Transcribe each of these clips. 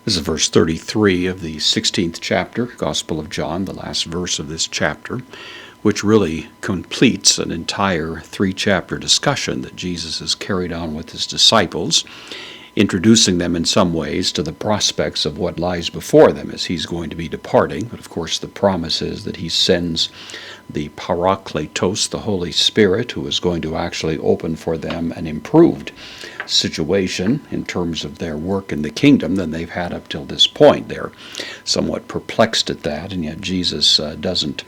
This is verse 33 of the 16th chapter, Gospel of John, the last verse of this chapter, which really completes an entire three-chapter discussion that Jesus has carried on with his disciples, introducing them in some ways to the prospects of what lies before them as he's going to be departing. But of course the promise is that he sends the Parakletos, the Holy Spirit, who is going to actually open for them an improved situation in terms of their work in the kingdom than they've had up till this point. They're somewhat perplexed at that, and yet Jesus doesn't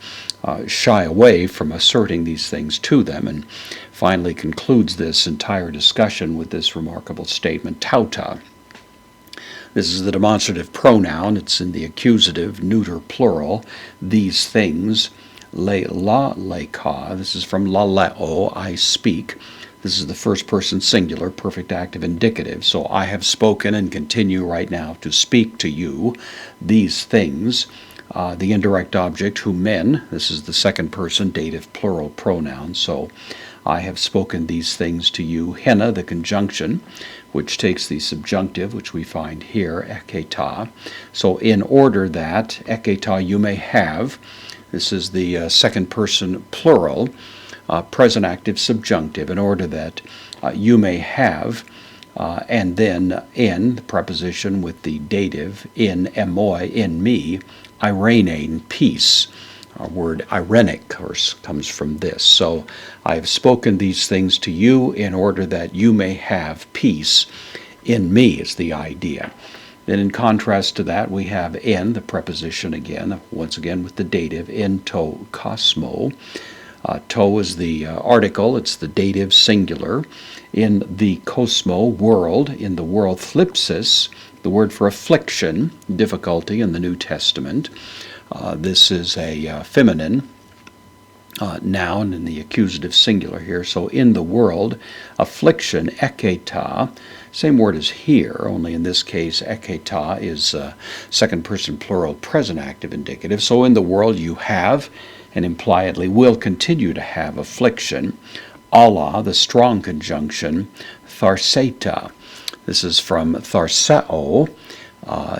shy away from asserting these things to them, and finally concludes this entire discussion with this remarkable statement, tauta. This is the demonstrative pronoun. It's in the accusative, neuter plural, these things. La leka. This is from laleo, I speak. This is the first person singular, perfect active indicative. So I have spoken and continue right now to speak to you these things. The indirect object, who men. This is the second person dative plural pronoun. So I have spoken these things to you. Hena, the conjunction, which takes the subjunctive, which we find here, eketa. So in order that, eketa, you may have. This is the second person plural, present active subjunctive, in order that you may have, and then in, the preposition with the dative, in emoi, in me, irene, peace. Our word irenic, of course, comes from this. So I have spoken these things to you in order that you may have peace in me, is the idea. Then in contrast to that, we have in, the preposition again, once again with the dative, in to cosmo. To is the article, it's the dative singular. In the cosmo, world, in the world, thlipsis, the word for affliction, difficulty in the New Testament. This is a feminine noun in the accusative singular here. So in the world, affliction, eketa, same word as here, only in this case eketa is second person plural present active indicative. So in the world you have, and impliedly will continue to have, affliction. Allah, the strong conjunction, tharseta. This is from tharseo.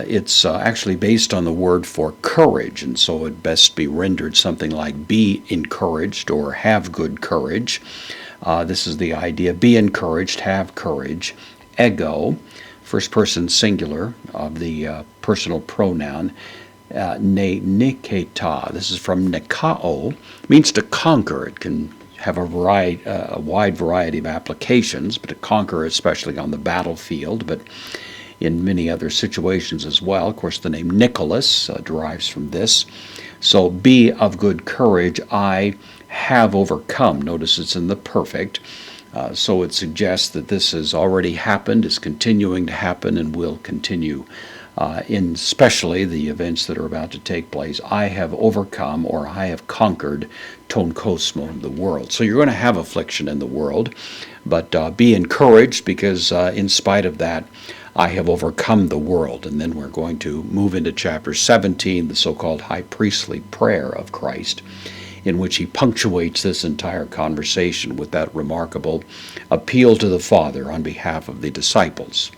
It's actually based on the word for courage, and so it best be rendered something like be encouraged or have good courage. This is the idea, be encouraged, have courage. Ego, first person singular of the personal pronoun, ne niketa. This is from nikao, means to conquer. It can have a wide variety of applications, but to conquer especially on the battlefield, but in many other situations as well. Of course, the name Nicholas derives from this. So be of good courage, I have overcome. Notice it's in the perfect. So it suggests that this has already happened, is continuing to happen, and will continue in especially the events that are about to take place. I have overcome, or I have conquered ton cosmo, the world. So you're going to have affliction in the world, but be encouraged, because in spite of that, I have overcome the world. And then we're going to move into chapter 17, the so-called high priestly prayer of Christ, in which he punctuates this entire conversation with that remarkable appeal to the Father on behalf of the disciples.